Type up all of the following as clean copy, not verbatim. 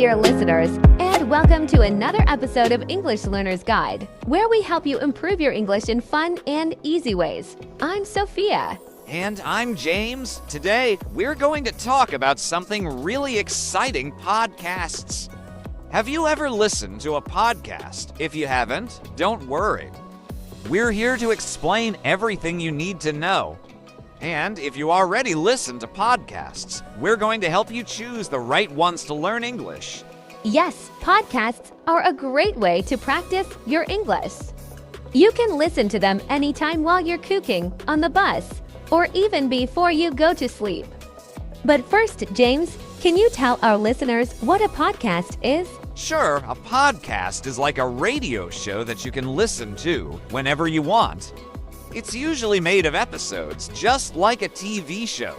dear listeners, and welcome to another episode of English Learner's Guide, where we help you improve your English in fun and easy ways. I'm Sophia. And I'm James. Today, we're going to talk about something really exciting: podcasts. Have you ever listened to a podcast? If you haven't, don't worry. We're here to explain everything you need to know. And if you already listen to podcasts, we're going to help you choose the right ones to learn English. Yes, podcasts are a great way to practice your English. You can listen to them anytime while you're cooking, on the bus, or even before you go to sleep. But first, James, can you tell our listeners what a podcast is? Sure, a podcast is like a radio show that you can listen to whenever you want. It's usually made of episodes, just like a TV show.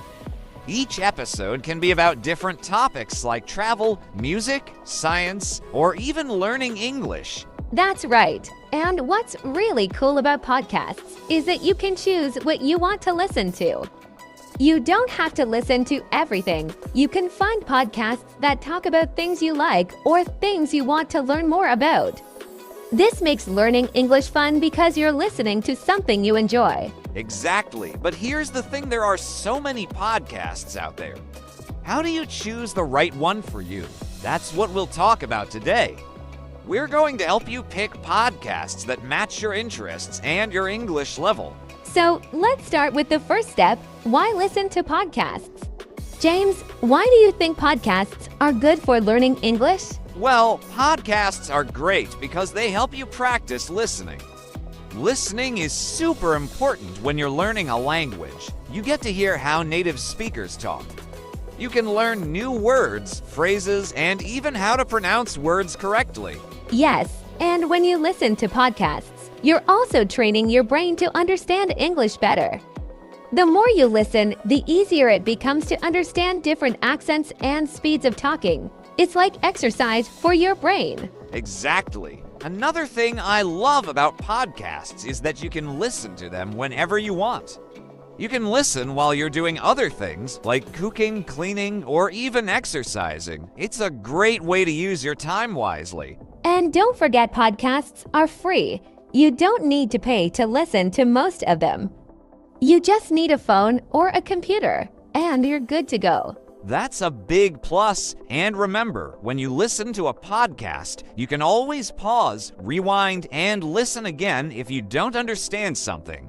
Each episode can be about different topics like travel, music, science, or even learning English. That's right. And what's really cool about podcasts is that you can choose what you want to listen to. You don't have to listen to everything. You can find podcasts that talk about things you like or things you want to learn more about. This makes learning English fun because you're listening to something you enjoy. Exactly. But here's the thing: there are so many podcasts out there. How do you choose the right one for you? That's what we'll talk about today. We're going to help you pick podcasts that match your interests and your English level. So let's start with the first step: why listen to podcasts? James, why do you think podcasts are good for learning English? Well, podcasts are great because they help you practice listening. Listening is super important when you're learning a language. You get to hear how native speakers talk. You can learn new words, phrases, and even how to pronounce words correctly. Yes, and when you listen to podcasts, you're also training your brain to understand English better. The more you listen, the easier it becomes to understand different accents and speeds of talking. It's like exercise for your brain. Exactly. Another thing I love about podcasts is that you can listen to them whenever you want. You can listen while you're doing other things like cooking, cleaning, or even exercising. It's a great way to use your time wisely. And don't forget, podcasts are free. You don't need to pay to listen to most of them. You just need a phone or a computer, and you're good to go. That's a big plus. And remember, when you listen to a podcast, you can always pause, rewind, and listen again if you don't understand something.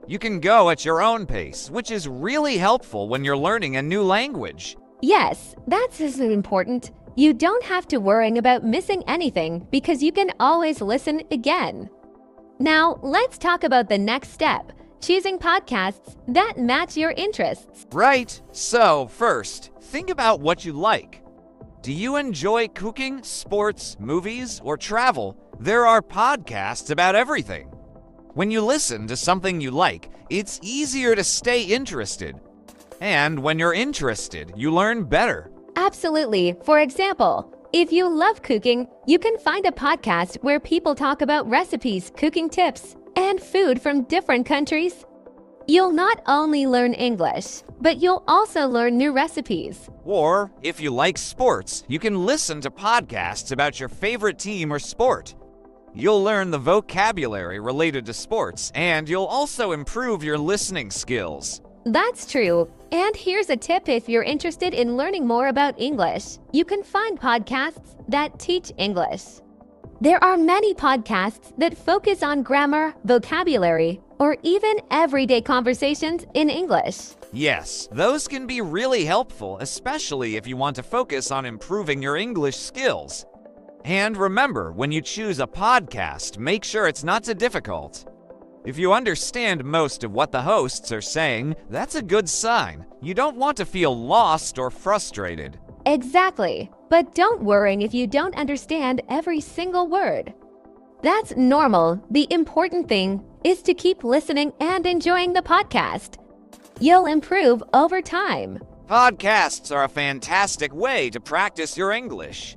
You can go at your own pace, which is really helpful when you're learning a new language. Yes, that's so important. You don't have to worry about missing anything because you can always listen again. Now, let's talk about the next step: choosing podcasts that match your interests. Right. So, first, think about what you like. Do you enjoy cooking, sports, movies, or travel? There are podcasts about everything. When you listen to something you like, it's easier to stay interested. And when you're interested, you learn better. Absolutely. For example, if you love cooking, you can find a podcast where people talk about recipes, cooking tips, and food from different countries. You'll not only learn English, but you'll also learn new recipes. Or, if you like sports, you can listen to podcasts about your favorite team or sport. You'll learn the vocabulary related to sports, and you'll also improve your listening skills. That's true. And here's a tip: if you're interested in learning more about English, you can find podcasts that teach English. There are many podcasts that focus on grammar, vocabulary, or even everyday conversations in English. Yes, those can be really helpful, especially if you want to focus on improving your English skills. And remember, when you choose a podcast, make sure it's not too difficult. If you understand most of what the hosts are saying, that's a good sign. You don't want to feel lost or frustrated. Exactly. But don't worry if you don't understand every single word. That's normal. The important thing is to keep listening and enjoying the podcast. You'll improve over time. Podcasts are a fantastic way to practice your English.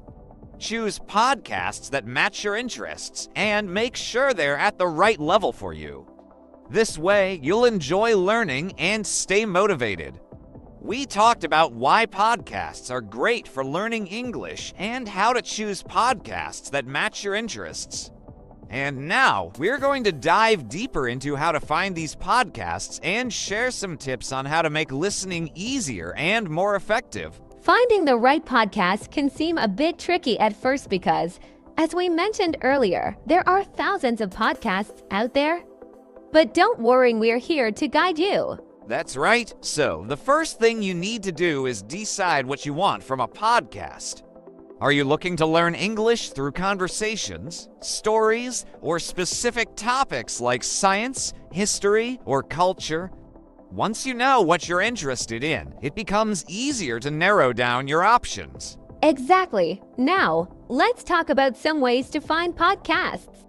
Choose podcasts that match your interests and make sure they're at the right level for you. This way, you'll enjoy learning and stay motivated. we talked about why podcasts are great for learning English and how to choose podcasts that match your interests. And now, we're going to dive deeper into how to find these podcasts and share some tips on how to make listening easier and more effective. Finding the right podcast can seem a bit tricky at first because, as we mentioned earlier, there are thousands of podcasts out there. But don't worry, we're here to guide you. That's right. So, the first thing you need to do is decide what you want from a podcast. Are you looking to learn English through conversations, stories, or specific topics like science, history, or culture? Once you know what you're interested in, it becomes easier to narrow down your options. Exactly. Now, let's talk about some ways to find podcasts.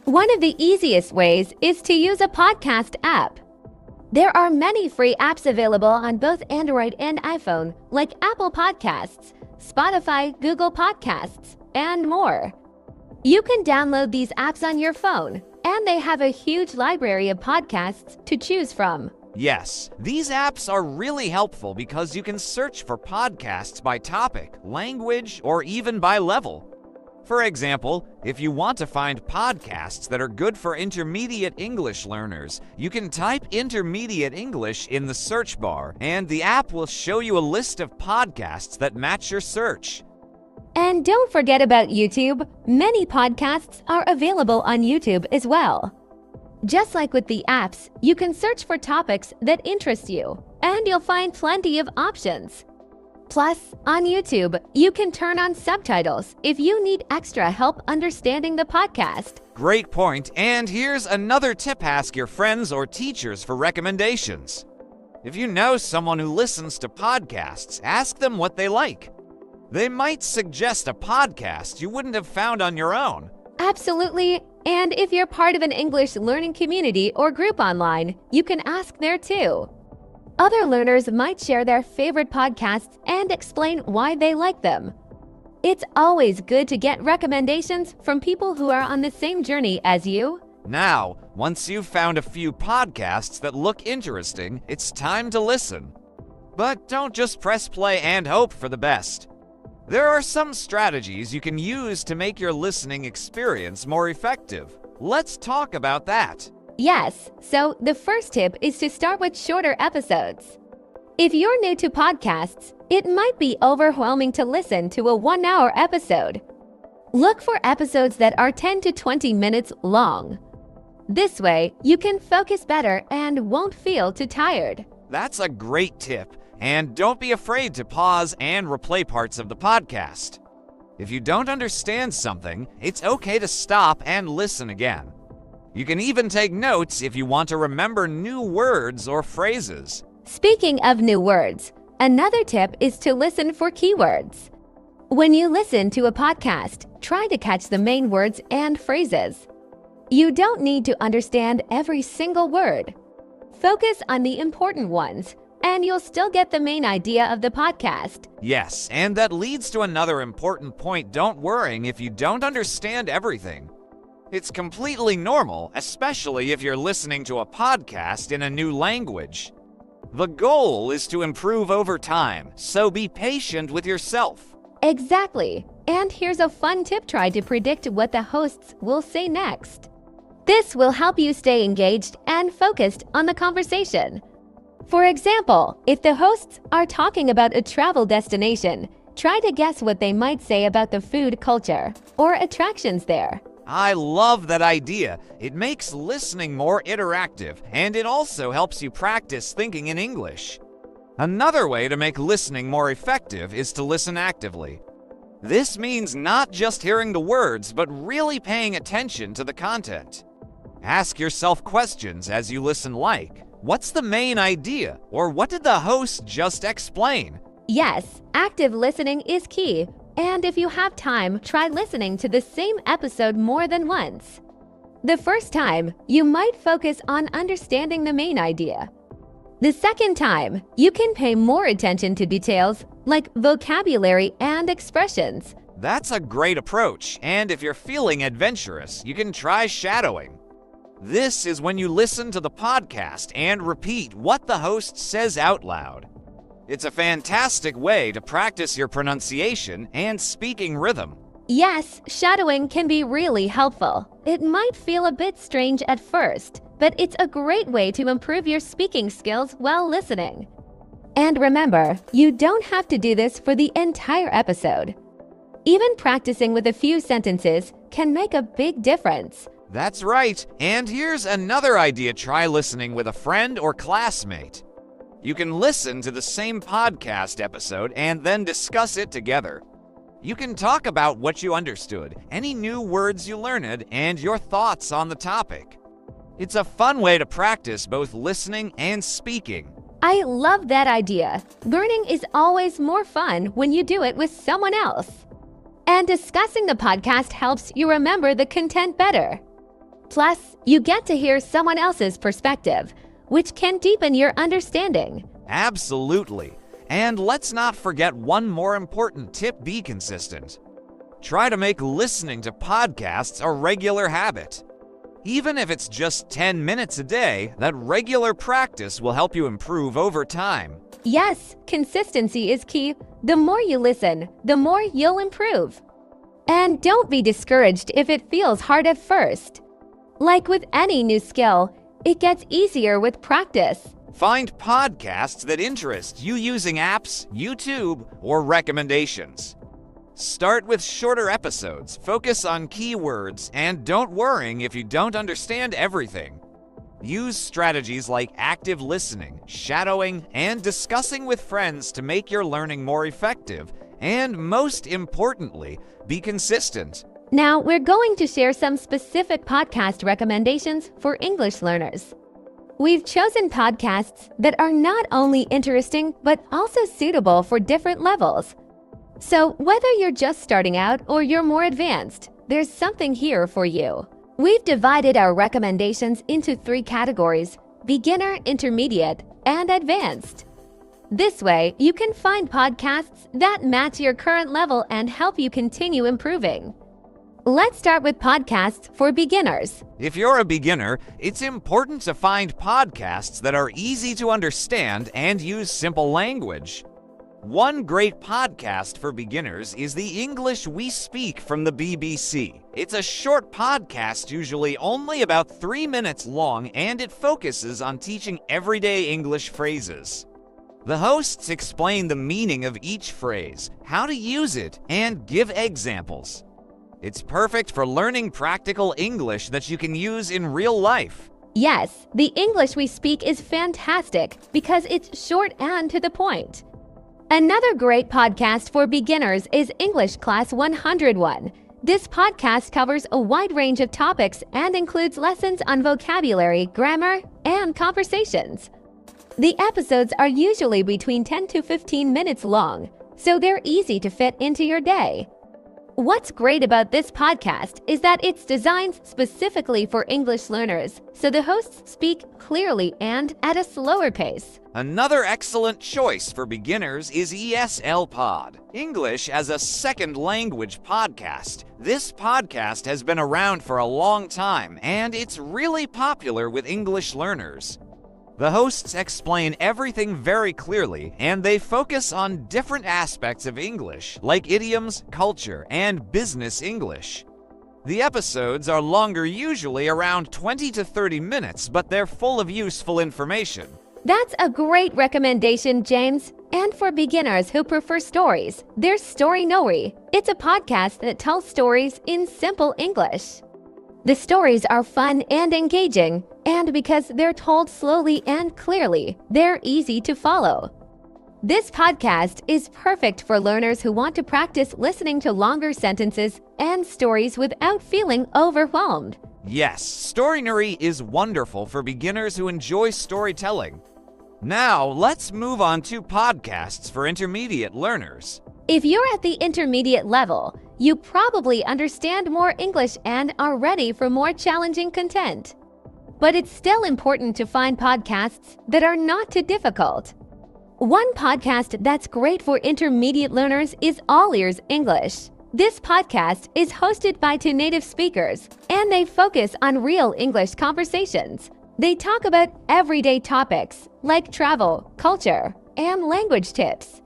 One of the easiest ways is to use a podcast app. There are many free apps available on both Android and iPhone, like Apple Podcasts, Spotify, Google Podcasts, and more. You can download these apps on your phone, and they have a huge library of podcasts to choose from. Yes, these apps are really helpful because you can search for podcasts by topic, language, or even by level. For example, if you want to find podcasts that are good for intermediate English learners, you can type intermediate English in the search bar, and the app will show you a list of podcasts that match your search. And don't forget about YouTube. Many podcasts are available on YouTube as well. Just like with the apps, you can search for topics that interest you, and you'll find plenty of options. Plus, on YouTube, you can turn on subtitles if you need extra help understanding the podcast. Great point, and here's another tip: ask your friends or teachers for recommendations. If you know someone who listens to podcasts, ask them what they like. They might suggest a podcast you wouldn't have found on your own. Absolutely, and if you're part of an English learning community or group online, you can ask there too. Other learners might share their favorite podcasts and explain why they like them. It's always good to get recommendations from people who are on the same journey as you. Now, once you've found a few podcasts that look interesting, it's time to listen. But don't just press play and hope for the best. There are some strategies you can use to make your listening experience more effective. Let's talk about that. Yes, so the first tip is to start with shorter episodes. If you're new to podcasts, it might be overwhelming to listen to a 1-hour episode. Look for episodes that are 10 to 20 minutes long. This way, you can focus better and won't feel too tired. That's a great tip, and don't be afraid to pause and replay parts of the podcast. If you don't understand something, it's okay to stop and listen again. You can even take notes if you want to remember new words or phrases. Speaking of new words, another tip is to listen for keywords. When you listen to a podcast, try to catch the main words and phrases. You don't need to understand every single word. Focus on the important ones, and you'll still get the main idea of the podcast. Yes, and that leads to another important point: don't worry if you don't understand everything. It's completely normal, especially if you're listening to a podcast in a new language. The goal is to improve over time, so be patient with yourself. Exactly. And here's a fun tip: try to predict what the hosts will say next. This will help you stay engaged and focused on the conversation. For example, if the hosts are talking about a travel destination, try to guess what they might say about the food culture or attractions there. I love that idea. It makes listening more interactive, and it also helps you practice thinking in English. Another way to make listening more effective is to listen actively. This means not just hearing the words, but really paying attention to the content. Ask yourself questions as you listen, like, what's the main idea? Or what did the host just explain? Yes, active listening is key. And if you have time, try listening to the same episode more than once. The first time, you might focus on understanding the main idea. The second time, you can pay more attention to details like vocabulary and expressions. That's a great approach, and if you're feeling adventurous, you can try shadowing. This is when you listen to the podcast and repeat what the host says out loud. It's a fantastic way to practice your pronunciation and speaking rhythm. Yes, shadowing can be really helpful. It might feel a bit strange at first, but it's a great way to improve your speaking skills while listening. And remember, you don't have to do this for the entire episode. Even practicing with a few sentences can make a big difference. That's right. And here's another idea: try listening with a friend or classmate. You can listen to the same podcast episode and then discuss it together. You can talk about what you understood, any new words you learned, and your thoughts on the topic. It's a fun way to practice both listening and speaking. I love that idea. Learning is always more fun when you do it with someone else. And discussing the podcast helps you remember the content better. Plus, you get to hear someone else's perspective, which can deepen your understanding. Absolutely. And let's not forget one more important tip: be consistent. Try to make listening to podcasts a regular habit. Even if it's just 10 minutes a day, that regular practice will help you improve over time. Yes, consistency is key. The more you listen, the more you'll improve. And don't be discouraged if it feels hard at first. Like with any new skill, it gets easier with practice. Find podcasts that interest you using apps, YouTube, or recommendations. Start with shorter episodes, focus on keywords, and don't worry if you don't understand everything. Use strategies like active listening, shadowing, and discussing with friends to make your learning more effective. And most importantly, be consistent. Now, we're going to share some specific podcast recommendations for English learners. We've chosen podcasts that are not only interesting, but also suitable for different levels. So whether you're just starting out or you're more advanced, there's something here for you. We've divided our recommendations into 3 categories: beginner, intermediate, and advanced. This way, you can find podcasts that match your current level and help you continue improving. Let's start with podcasts for beginners. If you're a beginner, it's important to find podcasts that are easy to understand and use simple language. One great podcast for beginners is The English We Speak from the BBC. It's a short podcast, usually only about 3 minutes long, and it focuses on teaching everyday English phrases. The hosts explain the meaning of each phrase, how to use it, and give examples. It's perfect for learning practical English that you can use in real life. Yes, The English We Speak is fantastic because it's short and to the point. Another great podcast for beginners is English Class 101. This podcast covers a wide range of topics and includes lessons on vocabulary, grammar, and conversations. The episodes are usually between 10 to 15 minutes long, so they're easy to fit into your day. What's great about this podcast is that it's designed specifically for English learners, so the hosts speak clearly and at a slower pace. Another excellent choice for beginners is ESL Pod, English as a Second Language podcast. This podcast has been around for a long time, and it's really popular with English learners. The hosts explain everything very clearly, and they focus on different aspects of English, like idioms, culture, and business English. The episodes are longer, usually around 20 to 30 minutes, but they're full of useful information. That's a great recommendation, James. And for beginners who prefer stories, there's Story Nori. It's a podcast that tells stories in simple English. The stories are fun and engaging, and because they're told slowly and clearly, they're easy to follow. This podcast is perfect for learners who want to practice listening to longer sentences and stories without feeling overwhelmed. Yes, Storynery is wonderful for beginners who enjoy storytelling. Now, let's move on to podcasts for intermediate learners. If you're at the intermediate level, you probably understand more English and are ready for more challenging content. But it's still important to find podcasts that are not too difficult. One podcast that's great for intermediate learners is All Ears English. This podcast is hosted by 2 native speakers, and they focus on real English conversations. They talk about everyday topics like travel, culture, and language tips.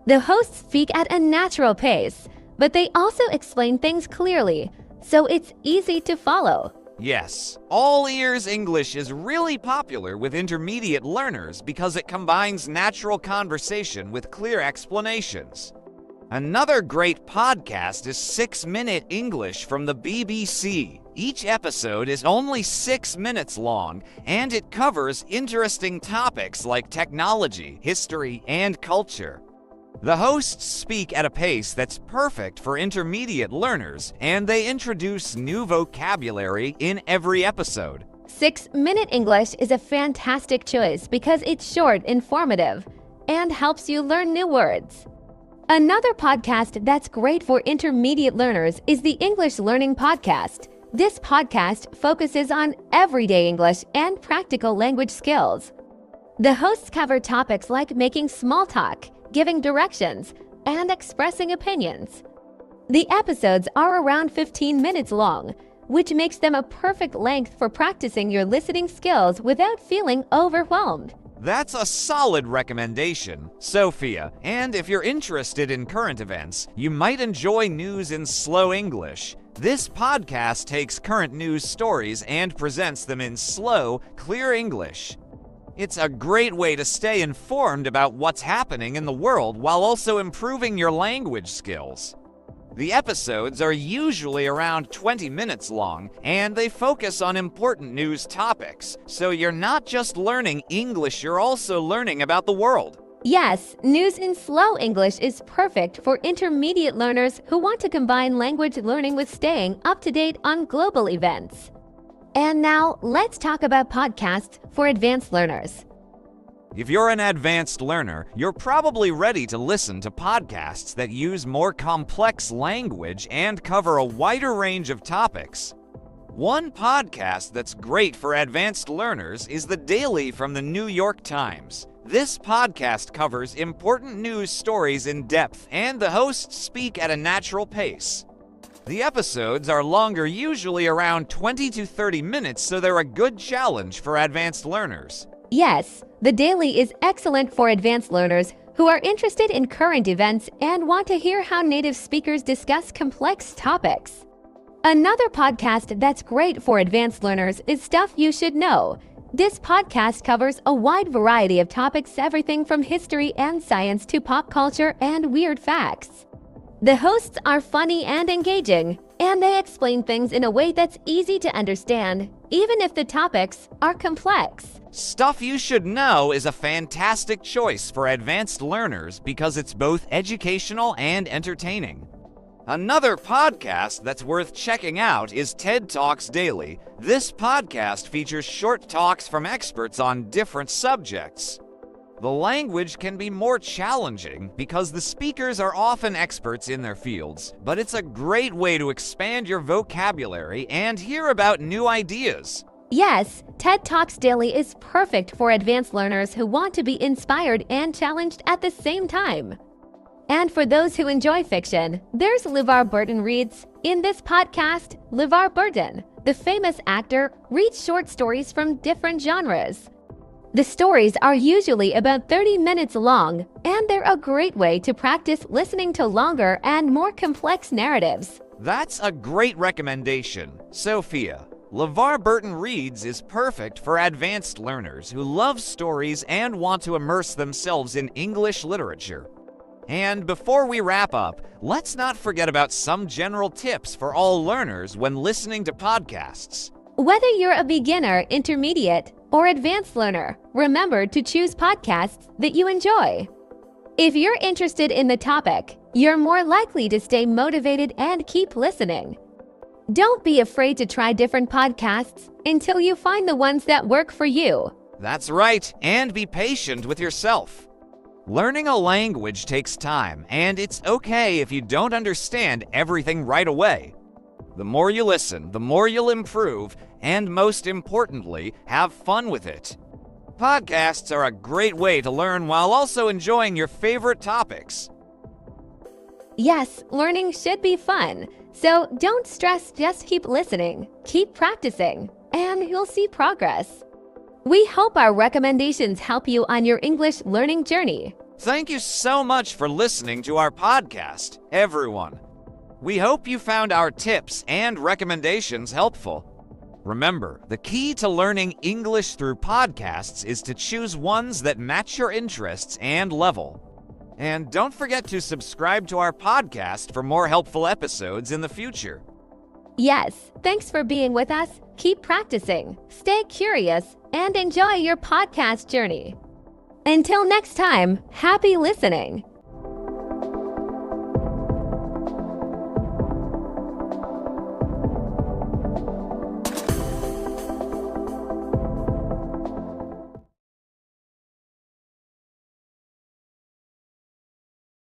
The hosts speak at a natural pace, but they also explain things clearly, so it's easy to follow. Yes, All Ears English is really popular with intermediate learners because it combines natural conversation with clear explanations. Another great podcast is 6-Minute English from the BBC. Each episode is only 6 minutes long, and it covers interesting topics like technology, history, and culture. The hosts speak at a pace that's perfect for intermediate learners, and they introduce new vocabulary in every episode. 6-Minute English is a fantastic choice because it's short, informative, and helps you learn new words. Another podcast that's great for intermediate learners is the English Learning Podcast. This podcast focuses on everyday English and practical language skills. The hosts cover topics like making small talk, giving directions, and expressing opinions. The episodes are around 15 minutes long, which makes them a perfect length for practicing your listening skills without feeling overwhelmed. That's a solid recommendation, Sophia. And if you're interested in current events, you might enjoy News in Slow English. This podcast takes current news stories and presents them in slow, clear English. It's a great way to stay informed about what's happening in the world while also improving your language skills. The episodes are usually around 20 minutes long, and they focus on important news topics, so you're not just learning English, you're also learning about the world. Yes, News in Slow English is perfect for intermediate learners who want to combine language learning with staying up to date on global events. And now, let's talk about podcasts for advanced learners. If you're an advanced learner, you're probably ready to listen to podcasts that use more complex language and cover a wider range of topics. One podcast that's great for advanced learners is The Daily from the New York Times. This podcast covers important news stories in depth, and the hosts speak at a natural pace. The episodes are longer, usually around 20 to 30 minutes, so they're a good challenge for advanced learners. Yes, The Daily is excellent for advanced learners who are interested in current events and want to hear how native speakers discuss complex topics. Another podcast that's great for advanced learners is Stuff You Should Know. This podcast covers a wide variety of topics, everything from history and science to pop culture and weird facts. The hosts are funny and engaging, and they explain things in a way that's easy to understand, even if the topics are complex. Stuff You Should Know is a fantastic choice for advanced learners because it's both educational and entertaining. Another podcast that's worth checking out is TED Talks Daily. This podcast features short talks from experts on different subjects. The language can be more challenging because the speakers are often experts in their fields, but it's a great way to expand your vocabulary and hear about new ideas. Yes, TED Talks Daily is perfect for advanced learners who want to be inspired and challenged at the same time. And for those who enjoy fiction, there's LeVar Burton Reads. In this podcast, LeVar Burton, the famous actor, reads short stories from different genres. The stories are usually about 30 minutes long, and they're a great way to practice listening to longer and more complex narratives. That's a great recommendation, Sophia. LeVar Burton Reads is perfect for advanced learners who love stories and want to immerse themselves in English literature. And before we wrap up, let's not forget about some general tips for all learners when listening to podcasts. Whether you're a beginner, intermediate, or advanced learner, remember to choose podcasts that you enjoy. If you're interested in the topic, you're more likely to stay motivated and keep listening. Don't be afraid to try different podcasts until you find the ones that work for you. That's right, and be patient with yourself. Learning a language takes time, and it's okay if you don't understand everything right away. The more you listen, the more you'll improve, and most importantly, have fun with it. Podcasts are a great way to learn while also enjoying your favorite topics. Yes, learning should be fun, so don't stress, just keep listening, keep practicing, and you'll see progress. We hope our recommendations help you on your English learning journey. Thank you so much for listening to our podcast, everyone. We hope you found our tips and recommendations helpful. Remember, the key to learning English through podcasts is to choose ones that match your interests and level. And don't forget to subscribe to our podcast for more helpful episodes in the future. Yes, thanks for being with us. Keep practicing, stay curious, and enjoy your podcast journey. Until next time, happy listening!